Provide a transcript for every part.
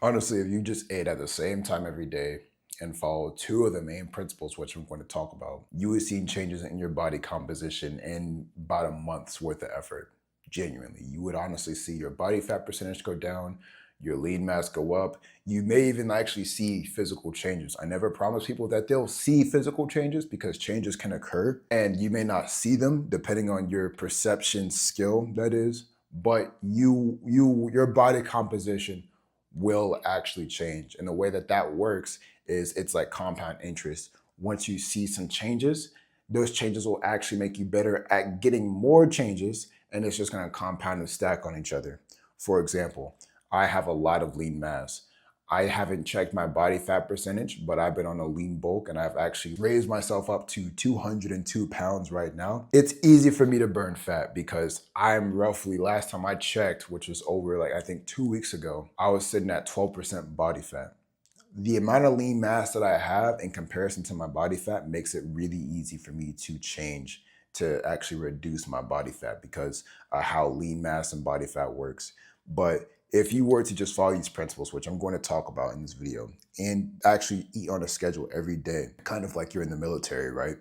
Honestly, if you just ate at the same time every day and follow two of the main principles, which I'm going to talk about, you would see changes in your body composition in about a month's worth of effort. Genuinely, you would honestly see your body fat percentage go down, your lean mass go up. You may even actually see physical changes. I never promise people that they'll see physical changes because changes can occur and you may not see them depending on your perception skill, that is. But your body composition will actually change. And the way that that works is it's like compound interest. Once you see some changes, those changes will actually make you better at getting more changes, and it's just going to compound and stack on each other. For example, I have a lot of lean mass. I haven't checked my body fat percentage, but I've been on a lean bulk and I've actually raised myself up to 202 pounds right now. It's easy for me to burn fat because I'm roughly, last time I checked, which was over like I think 2 weeks ago, I was sitting at 12% body fat. The amount of lean mass that I have in comparison to my body fat makes it really easy for me to change to actually reduce my body fat because how lean mass and body fat works. But if you were to just follow these principles, which I'm going to talk about in this video, and actually eat on a schedule every day, kind of like you're in the military, right?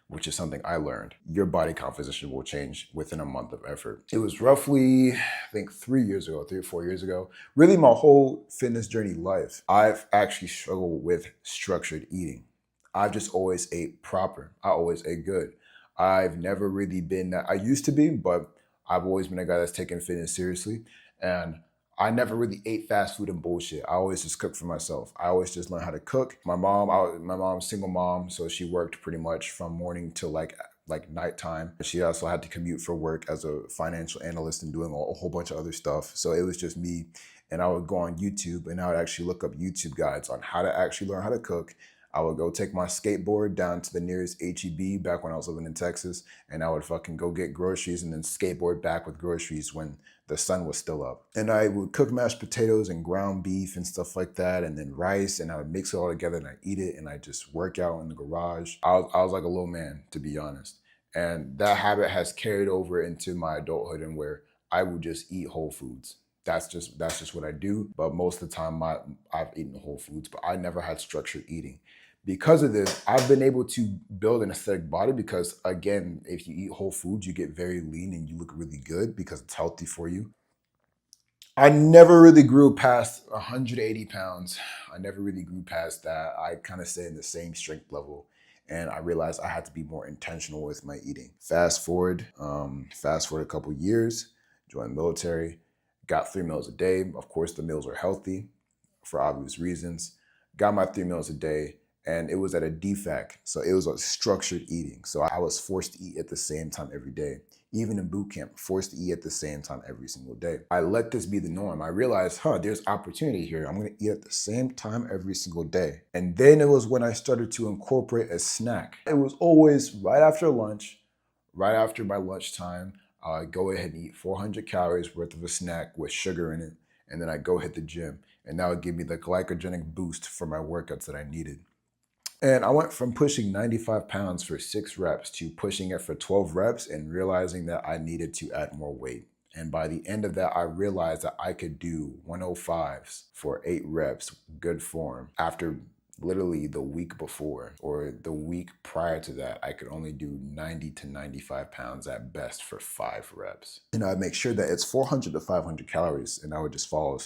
Which is something I learned, your body composition will change within a month of effort. It was roughly, I think 3 years ago, 3 or 4 years ago, really my whole fitness journey life, I've actually struggled with structured eating. I've just always ate proper. I always ate good. I've never really been that I used to be, but I've always been a guy that's taken fitness seriously. And I never really ate fast food and bullshit. I always just cooked for myself. I always just learned how to cook. My mom's single mom, so she worked pretty much from morning till like nighttime. She also had to commute for work as a financial analyst and doing a whole bunch of other stuff. So it was just me, and I would go on YouTube and I would actually look up YouTube guides on how to actually learn how to cook. I would go take my skateboard down to the nearest HEB back when I was living in Texas, and I would fucking go get groceries and then skateboard back with groceries when the sun was still up. And I would cook mashed potatoes and ground beef and stuff like that, and then rice, and I would mix it all together and I eat it, and I just work out in the garage. I was like a little man, to be honest. And that habit has carried over into my adulthood, and where I would just eat whole foods. That's just what I do. But most of the time, I've eaten whole foods, but I never had structured eating. Because of this, I've been able to build an aesthetic body because, again, if you eat whole foods, you get very lean and you look really good because it's healthy for you. I never really grew past 180 pounds. I never really grew past that. I kind of stayed in the same strength level. And I realized I had to be more intentional with my eating. Fast forward a couple years, joined the military, got 3 meals a day. Of course, the meals were healthy for obvious reasons. Got my 3 meals a day, and it was at a DFAC. So it was a structured eating. So I was forced to eat at the same time every day. Even in boot camp, forced to eat at the same time every single day. I let this be the norm. I realized, there's opportunity here. I'm gonna eat at the same time every single day. And then it was when I started to incorporate a snack. It was always right after lunch, right after my lunchtime. I go ahead and eat 400 calories worth of a snack with sugar in it, and then I go hit the gym. And that would give me the glycogenic boost for my workouts that I needed. And I went from pushing 95 pounds for 6 reps to pushing it for 12 reps and realizing that I needed to add more weight. And by the end of that, I realized that I could do 105s for 8 reps, good form. After literally the week before or the week prior to that, I could only do 90 to 95 pounds at best for 5 reps. And I'd make sure that it's 400 to 500 calories, and I would just follow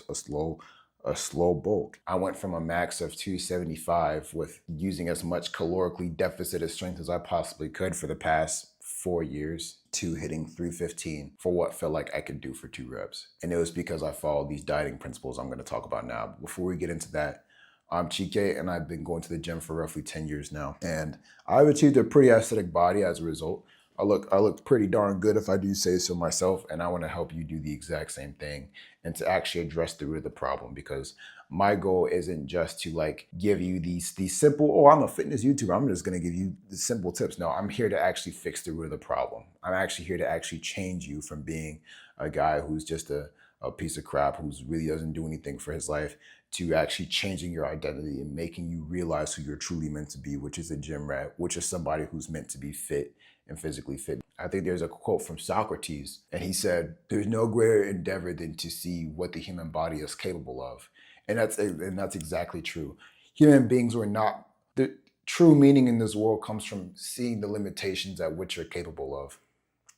a slow bulk. I went from a max of 275 with using as much calorically deficit strength as I possibly could for the past 4 years to hitting 315 for what felt like I could do for 2 reps. And it was because I followed these dieting principles I'm going to talk about now. Before we get into that, I'm Chike, and I've been going to the gym for roughly 10 years now. And I've achieved a pretty aesthetic body as a result. I look pretty darn good if I do say so myself, and I want to help you do the exact same thing and to actually address the root of the problem, because my goal isn't just to like give you these simple, I'm a fitness YouTuber, I'm just going to give you the simple tips. No, I'm here to actually fix the root of the problem. I'm actually here to actually change you from being a guy who's just a piece of crap who really doesn't do anything for his life, to actually changing your identity and making you realize who you're truly meant to be, which is a gym rat, which is somebody who's meant to be fit and physically fit. I think there's a quote from Socrates, and he said, "There's no greater endeavor than to see what the human body is capable of." And that's exactly true. Human beings were not the true meaning in this world comes from seeing the limitations at which you're capable of.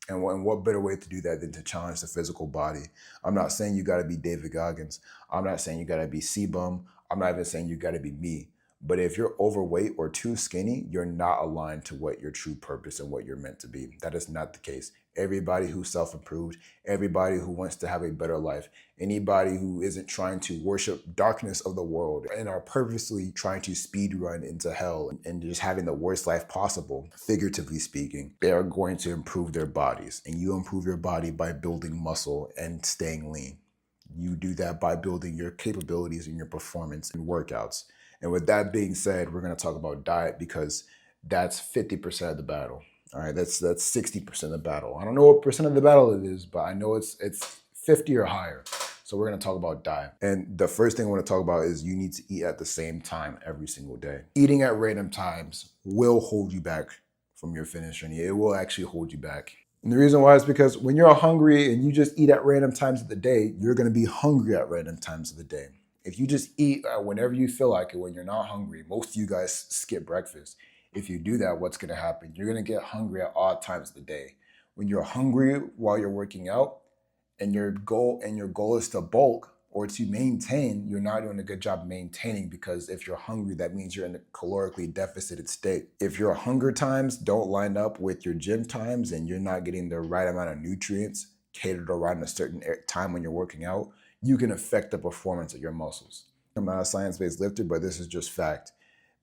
And what better way to do that than to challenge the physical body? I'm not saying you got to be David Goggins. I'm not saying you got to be C-Bum. I'm not even saying you got to be me. But if you're overweight or too skinny, you're not aligned to what your true purpose and what you're meant to be. That is not the case. Everybody who's self-improved, everybody who wants to have a better life, anybody who isn't trying to worship darkness of the world and are purposely trying to speed run into hell and just having the worst life possible, figuratively speaking, they are going to improve their bodies. And you improve your body by building muscle and staying lean. You do that by building your capabilities and your performance in workouts. And with that being said, we're going to talk about diet because that's 50% of the battle. All right, that's 60% of the battle. I don't know what percent of the battle it is, but I know it's 50 or higher. So we're going to talk about diet. And the first thing I want to talk about is you need to eat at the same time every single day. Eating at random times will hold you back from your finish journey. It will actually hold you back. And the reason why is because when you're hungry and you just eat at random times of the day, you're going to be hungry at random times of the day. If you just eat whenever you feel like it, when you're not hungry, most of you guys skip breakfast. If you do that, what's going to happen? You're going to get hungry at odd times of the day. When you're hungry while you're working out and your goal is to bulk or to maintain, you're not doing a good job maintaining, because if you're hungry, that means you're in a calorically deficit state. If your hunger times don't line up with your gym times and you're not getting the right amount of nutrients catered around a certain time when you're working out, you can affect the performance of your muscles. I'm not a science-based lifter, but this is just fact.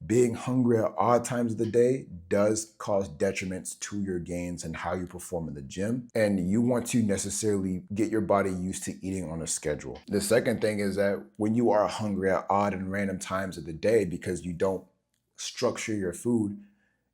Being hungry at odd times of the day does cause detriments to your gains and how you perform in the gym. And you want to necessarily get your body used to eating on a schedule. The second thing is that when you are hungry at odd and random times of the day because you don't structure your food,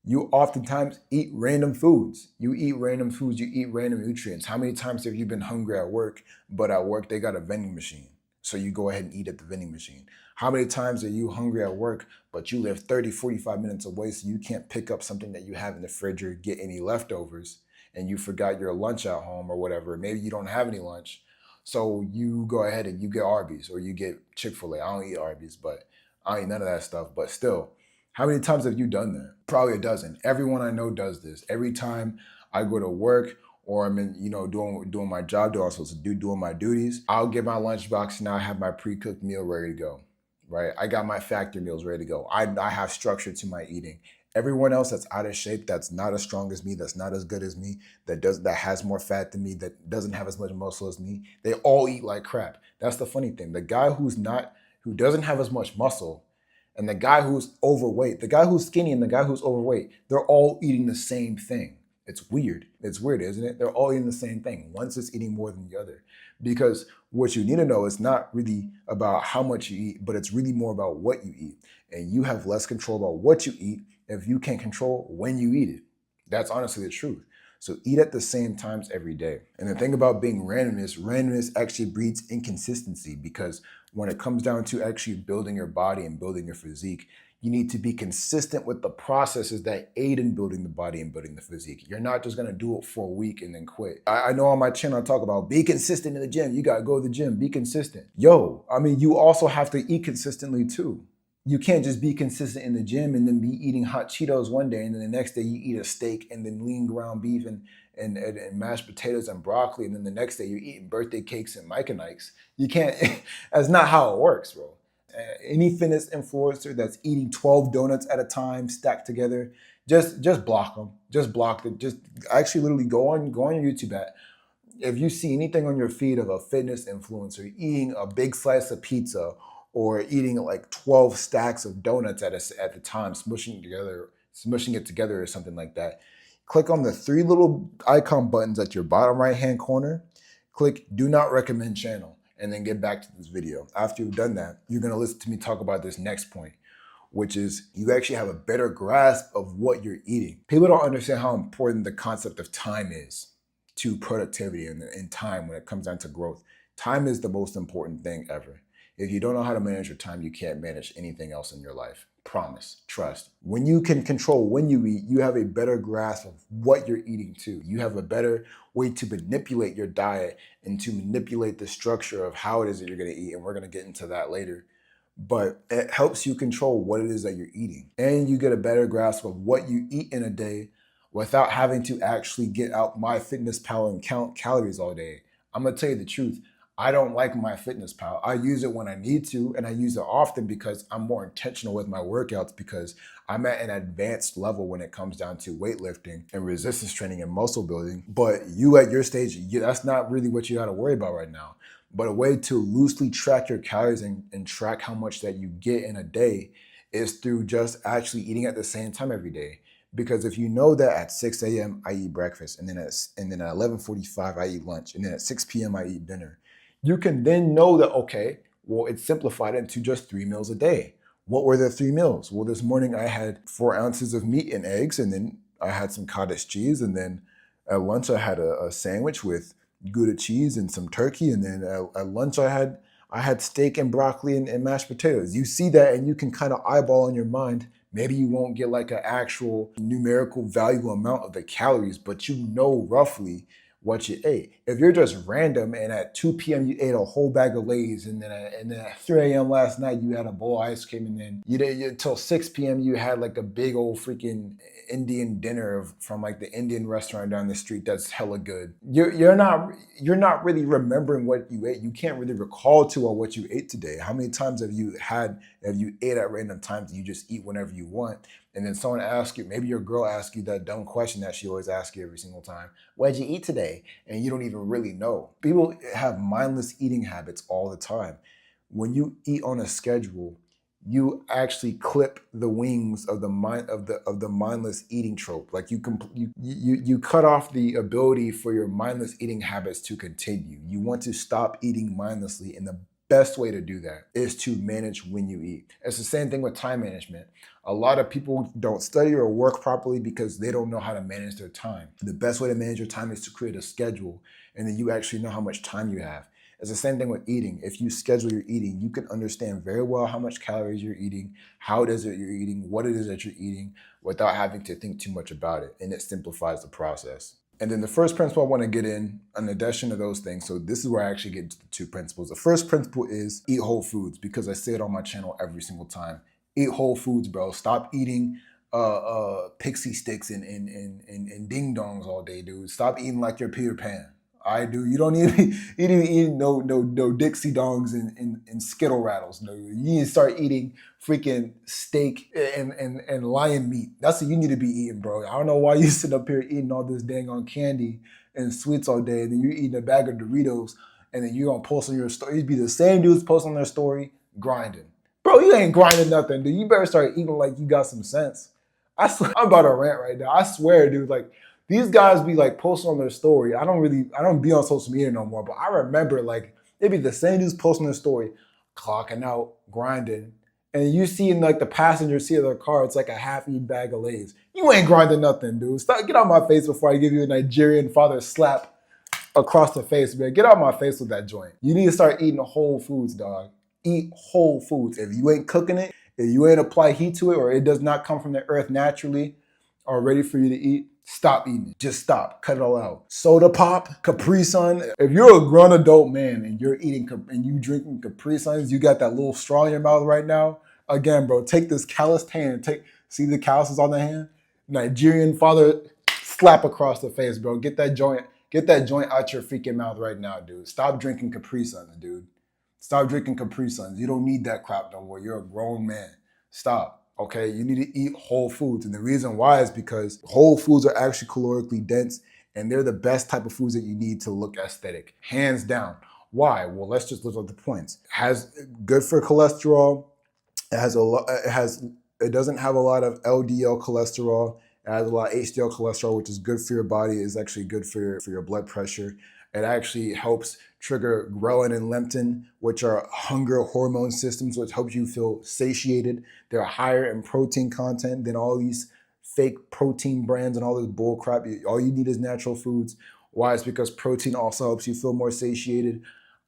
you oftentimes eat random foods. You eat random foods, you eat random nutrients. How many times have you been hungry at work, but at work they got a vending machine? So you go ahead and eat at the vending machine. How many times are you hungry at work, but you live 30, 45 minutes away, so you can't pick up something that you have in the fridge or get any leftovers, and you forgot your lunch at home or whatever. Maybe you don't have any lunch. So you go ahead and you get Arby's or you get Chick-fil-A. I don't eat Arby's, but I don't eat none of that stuff. But still, how many times have you done that? Probably a dozen. Everyone I know does this. Every time I go to work or I'm in, doing my job, doing what I'm supposed to do, doing my duties, I'll get my lunchbox and I have my pre-cooked meal ready to go, right? I got my factory meals ready to go. I have structure to my eating. Everyone else that's out of shape, that's not as strong as me, that's not as good as me, that has more fat than me, that doesn't have as much muscle as me, they all eat like crap. That's the funny thing. The guy who doesn't have as much muscle, and the guy who's overweight, the guy who's skinny and the guy who's overweight, they're all eating the same thing. It's weird. It's weird, isn't it? They're all eating the same thing. One's just eating more than the other. Because what you need to know is not really about how much you eat, but it's really more about what you eat. And you have less control about what you eat if you can't control when you eat it. That's honestly the truth. So eat at the same times every day. And the thing about being randomness actually breeds inconsistency, because when it comes down to actually building your body and building your physique, you need to be consistent with the processes that aid in building the body and building the physique. You're not just gonna do it for a week and then quit. I know on my channel I talk about be consistent in the gym. You gotta go to the gym, be consistent. You also have to eat consistently too. You can't just be consistent in the gym and then be eating hot Cheetos one day and then the next day you eat a steak and then lean ground beef and mashed potatoes and broccoli, and then the next day you're eating birthday cakes and Mike and Ike's. You can't, that's not how it works, bro. Any fitness influencer that's eating 12 donuts at a time stacked together, just block them. Just block them. Just actually literally go on your YouTube if you see anything on your feed of a fitness influencer eating a big slice of pizza or eating like 12 stacks of donuts at the time, smushing it together or something like that, click on the 3 little icon buttons at your bottom right hand corner, click do not recommend channel, and then get back to this video. After you've done that, you're gonna listen to me talk about this next point, which is you actually have a better grasp of what you're eating. People don't understand how important the concept of time is to productivity and time when it comes down to growth. Time is the most important thing ever. If you don't know how to manage your time, you can't manage anything else in your life. Promise, trust. When you can control when you eat, you have a better grasp of what you're eating too. You have a better way to manipulate your diet and to manipulate the structure of how it is that you're gonna eat. And we're gonna get into that later. but it helps you control what it is that you're eating. And you get a better grasp of what you eat in a day without having to actually get out MyFitnessPal and count calories all day. I'm gonna tell you the truth. I don't like MyFitnessPal. I use it when I need to, and I use it often because I'm more intentional with my workouts because I'm at an advanced level when it comes down to weightlifting and resistance training and muscle building. But you at your stage, that's not really what you got to worry about right now. But a way to loosely track your calories and track how much that you get in a day is through just actually eating at the same time every day. Because if you know that at 6 a.m. I eat breakfast, and then at 11:45 I eat lunch, and then at 6 p.m. I eat dinner, you can then know that, okay, well, it's simplified into just 3 meals a day. What were the 3 meals? Well, this morning I had 4 ounces of meat and eggs, and then I had some cottage cheese, and then at lunch I had a sandwich with Gouda cheese and some turkey, and then at lunch I had steak and broccoli and mashed potatoes. You see that, and you can kind of eyeball in your mind. Maybe you won't get like an actual numerical value amount of the calories, but you know roughly what you ate. If you're just random and at 2 p.m. you ate a whole bag of Lay's, and then at 3 a.m. last night you had a bowl of ice cream, and then until 6 p.m. you had like a big old freaking Indian dinner from like the Indian restaurant down the street that's hella good. You're not really remembering what you ate. You can't really recall too well what you ate today. How many times have you ate at random times and you just eat whenever you want? And then someone asks you, maybe your girl asks you that dumb question that she always asks you every single time. What'd you eat today? And you don't even really know. People have mindless eating habits all the time. When you eat on a schedule, you actually clip the wings of the mindless eating trope. Like you cut off the ability for your mindless eating habits to continue. You want to stop eating mindlessly, and the best way to do that is to manage when you eat. It's the same thing with time management. A lot of people don't study or work properly because they don't know how to manage their time. The best way to manage your time is to create a schedule, and then you actually know how much time you have. It's the same thing with eating. If you schedule your eating, you can understand very well how much calories you're eating, how it is that you're eating, what it is that you're eating, without having to think too much about it. And it simplifies the process. And then the first principle I want to get in addition to those things, so this is where I actually get into the two principles. The first principle is eat whole foods, because I say it on my channel every single time. Eat whole foods, bro. Stop eating pixie sticks and ding dongs all day, dude. Stop eating like you're Peter Pan. I do. You don't need you need to eat no Dixie dongs and Skittle rattles. No, you need to start eating freaking steak and lion meat. That's what you need to be eating, bro. I don't know why you sit up here eating all this dang on candy and sweets all day, and then you're eating a bag of Doritos, and then you're gonna post on your story. You'd be the same dudes posting on their story grinding. Bro, you ain't grinding nothing, dude. You better start eating like you got some sense. I'm about to rant right now. I swear, dude. Like, these guys be like posting on their story. I don't be on social media no more, but I remember like they be the same dudes posting their story, clocking out, grinding, and you see in like the passenger seat of their car, it's like a half-eaten bag of Lay's. You ain't grinding nothing, dude. Stop, get out my face before I give you a Nigerian father slap across the face, man. Get out my face with that joint. You need to start eating whole foods, dog. Eat whole foods. If you ain't cooking it, if you ain't apply heat to it, or it does not come from the earth naturally or ready for you to eat, stop eating it. Just stop. Cut it all out. Soda pop, Capri Sun. If you're a grown adult man and you're eating and you drinking Capri Suns, you got that little straw in your mouth right now. Again, bro, take this calloused hand. See the calluses on the hand? Nigerian father slap across the face, bro. Get that joint out your freaking mouth right now, dude. Stop drinking Capri Suns, dude. Stop drinking Capri Suns. You don't need that crap no more. You're a grown man. Stop. Okay, you need to eat whole foods. And the reason why is because whole foods are actually calorically dense, and they're the best type of foods that you need to look aesthetic. Hands down. Why? Well, let's just look at the points. It has good for cholesterol. It doesn't have a lot of LDL cholesterol. It has a lot of HDL cholesterol, which is good for your body. It's actually good for your blood pressure. It actually helps trigger ghrelin and leptin, which are hunger hormone systems, which helps you feel satiated. They're higher in protein content than all these fake protein brands and all this bull crap. All you need is natural foods. Why? It's because protein also helps you feel more satiated.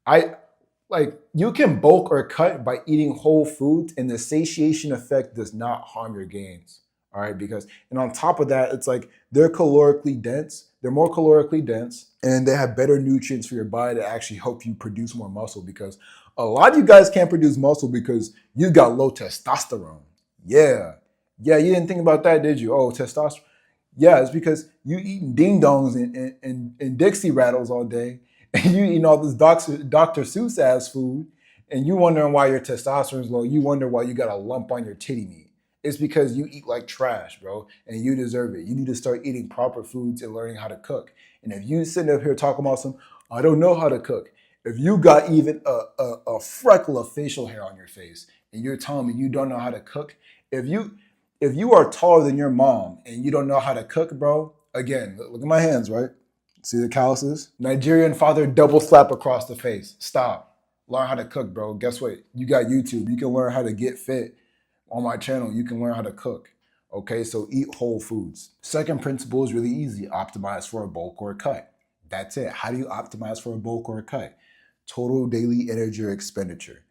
You can bulk or cut by eating whole foods, and the satiation effect does not harm your gains. All right, and on top of that, it's like they're calorically dense. They're more calorically dense, and they have better nutrients for your body to actually help you produce more muscle, because A lot of you guys can't produce muscle because you got low testosterone. Yeah. Yeah, you didn't think about that, did you? Oh, testosterone. Yeah, it's because you eating ding dongs and Dixie rattles all day, and you eating all this Dr. Seuss ass food, and you wondering why your testosterone is low. You wonder why you got a lump on your titty meat. It's because you eat like trash, bro, and you deserve it. You need to start eating proper foods and learning how to cook. And if you sitting up here talking about some, I don't know how to cook. If you got even a freckle of facial hair on your face, and you're telling me you don't know how to cook, if you are taller than your mom and you don't know how to cook, bro, again, look at my hands, right? See the calluses? Nigerian father double slap across the face. Stop. Learn how to cook, bro. Guess what? You got YouTube. You can learn how to get fit on my channel. You can learn how to cook. Okay, so eat whole foods. Second principle is really easy. Optimize for a bulk or a cut. That's it. How do you optimize for a bulk or a cut? Total daily energy expenditure.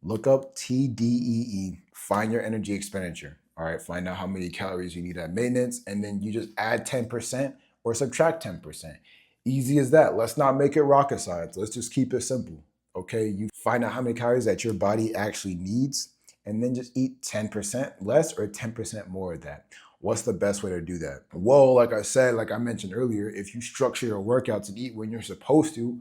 Look up TDEE, find your energy expenditure. All right, find out how many calories you need at maintenance, and then you just add 10% or subtract 10%. Easy as that. Let's not make it rocket science. Let's just keep it simple. Okay, you find out how many calories that your body actually needs, and then just eat 10% less or 10% more of that. What's the best way to do that? Well, like I said, like I mentioned earlier, if you structure your workouts and eat when you're supposed to,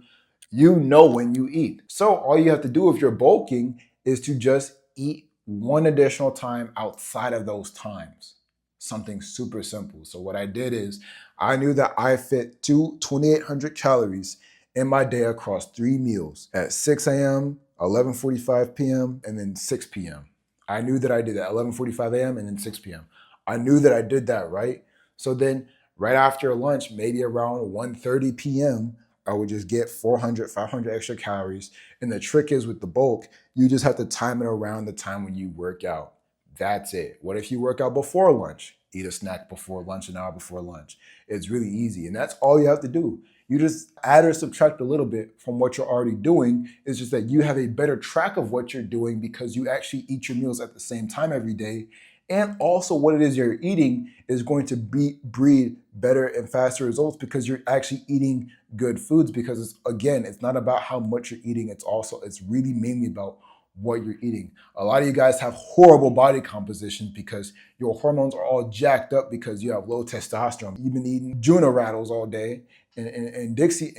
you know when you eat. So all you have to do if you're bulking is to just eat one additional time outside of those times. Something super simple. So what I did is I knew that I fit 2,800 calories in my day across 3 meals at 6 a.m., 11:45 p.m., and then 6 p.m. I knew that I did that 11:45 a.m. and then 6 p.m. I knew that I did that, right? So then right after lunch, maybe around 1:30 p.m., I would just get 400, 500 extra calories. And the trick is with the bulk, you just have to time it around the time when you work out. That's it. What if you work out before lunch? Eat a snack before lunch, an hour before lunch. It's really easy. And that's all you have to do. You just add or subtract a little bit from what you're already doing. It's just that you have a better track of what you're doing because you actually eat your meals at the same time every day. And also what it is you're eating is going to breed better and faster results because you're actually eating good foods, because it's not about how much you're eating. It's really mainly about what you're eating. A lot of you guys have horrible body composition because your hormones are all jacked up because you have low testosterone. You've been eating Juno rattles all day and Dixie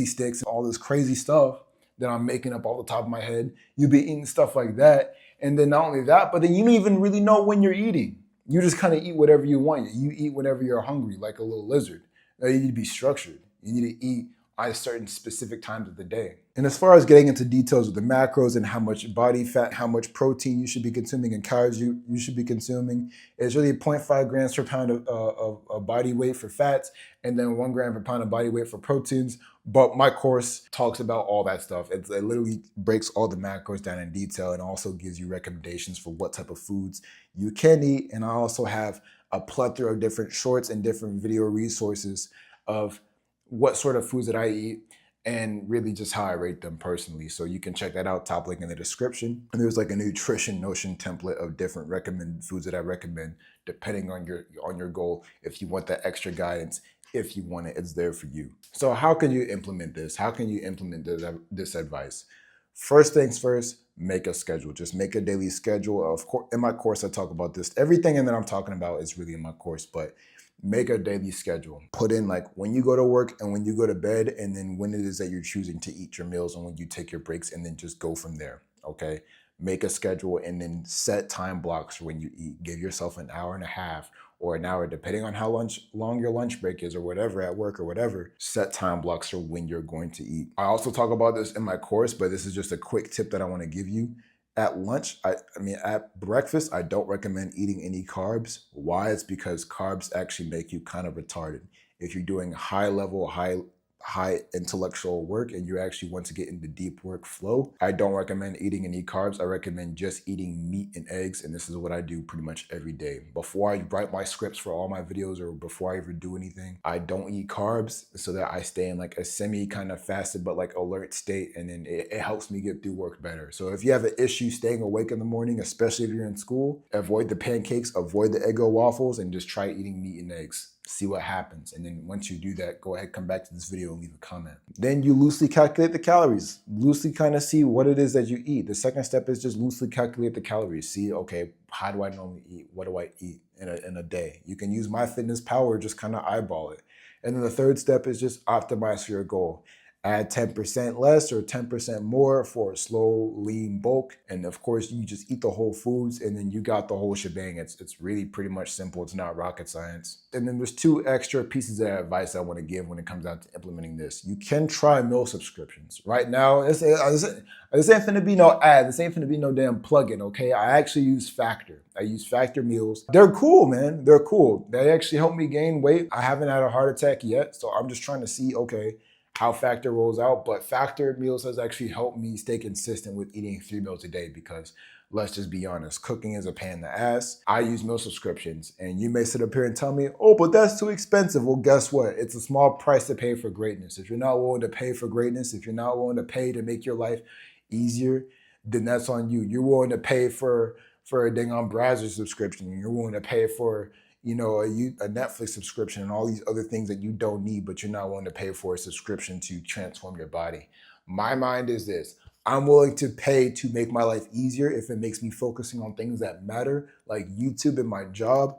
sticks and all this crazy stuff that I'm making up off the top of my head. You've been eating stuff like that. And then not only that, but then you don't even really know when you're eating. You just kind of eat whatever you want. You eat whenever you're hungry, like a little lizard. Now you need to be structured. You need to eat at certain specific times of the day. And as far as getting into details of the macros and how much body fat, how much protein you should be consuming and calories you should be consuming, it's really 0.5 grams per pound of body weight for fats and then 1 gram per pound of body weight for proteins. But my course talks about all that stuff. It literally breaks all the macros down in detail and also gives you recommendations for what type of foods you can eat. And I also have a plethora of different shorts and different video resources of what sort of foods that I eat and really just how I rate them personally. So you can check that out, top link in the description. And there's like a nutrition notion template of different recommended foods that I recommend depending on your goal. If you want that extra guidance, if you want it, it's there for you. So how can you implement this? How can you implement this advice? First things first, make a schedule. Just make a daily schedule. Of course, in my course, I talk about this. Everything that I'm talking about is really in my course, but make a daily schedule. Put in like when you go to work and when you go to bed, and then when it is that you're choosing to eat your meals and when you take your breaks, and then just go from there. Okay. Make a schedule and then set time blocks for when you eat. Give yourself an hour and a half or an hour, depending on how long your lunch break is or whatever at work or whatever. Set time blocks for when you're going to eat. I also talk about this in my course, but this is just a quick tip that I want to give you. At lunch, at breakfast, I don't recommend eating any carbs. Why? It's because carbs actually make you kind of retarded. If you're doing high level, high intellectual work and you actually want to get into deep work flow, I don't recommend eating any carbs. I recommend just eating meat and eggs, and this is what I do pretty much every day. Before I write my scripts for all my videos or before I ever do anything, I don't eat carbs so that I stay in like a semi kind of fasted but like alert state, and then it helps me get through work better. So if you have an issue staying awake in the morning, especially if you're in school, avoid the pancakes, avoid the Eggo waffles, and just try eating meat and eggs. See what happens. And then once you do that, go ahead, come back to this video and leave a comment. Then you loosely calculate the calories. Loosely kind of see what it is that you eat. The second step is just loosely calculate the calories. See, okay, how do I normally eat? What do I eat in a day? You can use MyFitnessPal, just kind of eyeball it. And then the third step is just optimize for your goal. Add 10% less or 10% more for a slow, lean bulk. And of course, you just eat the whole foods and then you got the whole shebang. It's really pretty much simple. It's not rocket science. And then there's 2 extra pieces of advice I want to give when it comes out to implementing this. You can try meal subscriptions. Right now, this ain't finna be no ad. This ain't finna be no damn plugin, okay? I actually use Factor. I use Factor meals. They're cool, man. They're cool. They actually help me gain weight. I haven't had a heart attack yet, so I'm just trying to see, okay, how Factor rolls out. But Factor meals has actually helped me stay consistent with eating 3 meals a day because let's just be honest, cooking is a pain in the ass. I use meal subscriptions and you may sit up here and tell me, oh, but that's too expensive. Well, guess what? It's a small price to pay for greatness. If you're not willing to pay for greatness, if you're not willing to pay to make your life easier, then that's on you. You're willing to pay for a dang on browser subscription. And you're willing to pay for a Netflix subscription and all these other things that you don't need, but you're not willing to pay for a subscription to transform your body. My mind is this: I'm willing to pay to make my life easier if it makes me focusing on things that matter, like YouTube and my job,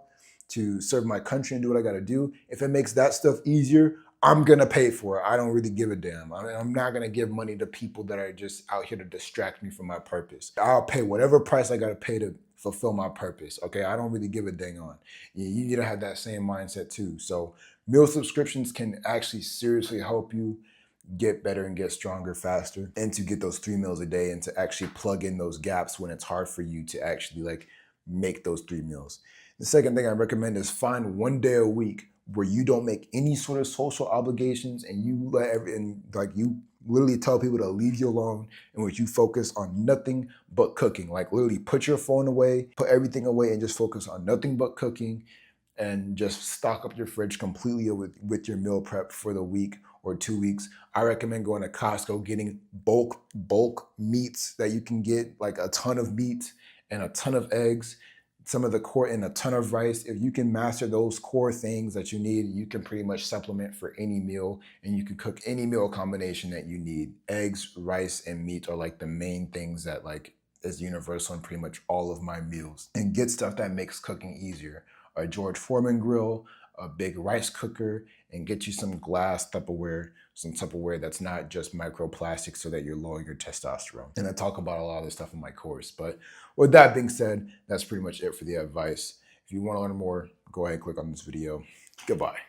to serve my country and do what I gotta do. If it makes that stuff easier, I'm gonna pay for it. I don't really give a damn. I'm not gonna give money to people that are just out here to distract me from my purpose. I'll pay whatever price I gotta pay to fulfill my purpose, okay? I don't really give a dang on. You need to have that same mindset too. So meal subscriptions can actually seriously help you get better and get stronger faster, and to get those 3 meals a day and to actually plug in those gaps when it's hard for you to actually make those 3 meals. The second thing I recommend is find 1 day a week where you don't make any sort of social obligations and you you literally tell people to leave you alone, in which you focus on nothing but cooking. Like literally put your phone away, put everything away and just focus on nothing but cooking, and just stock up your fridge completely with your meal prep for the week or 2 weeks. I recommend going to Costco, getting bulk meats that you can get, like a ton of meat and a ton of eggs, some of the core and a ton of rice. If you can master those core things that you need, you can pretty much supplement for any meal and you can cook any meal combination that you need. Eggs, rice, and meat are like the main things that is universal in pretty much all of my meals. And get stuff that makes cooking easier. A George Foreman grill, a big rice cooker, and get you some glass Tupperware, some Tupperware that's not just microplastic so that you're lowering your testosterone. And I talk about a lot of this stuff in my course. But with that being said, that's pretty much it for the advice. If you want to learn more, go ahead and click on this video. Goodbye.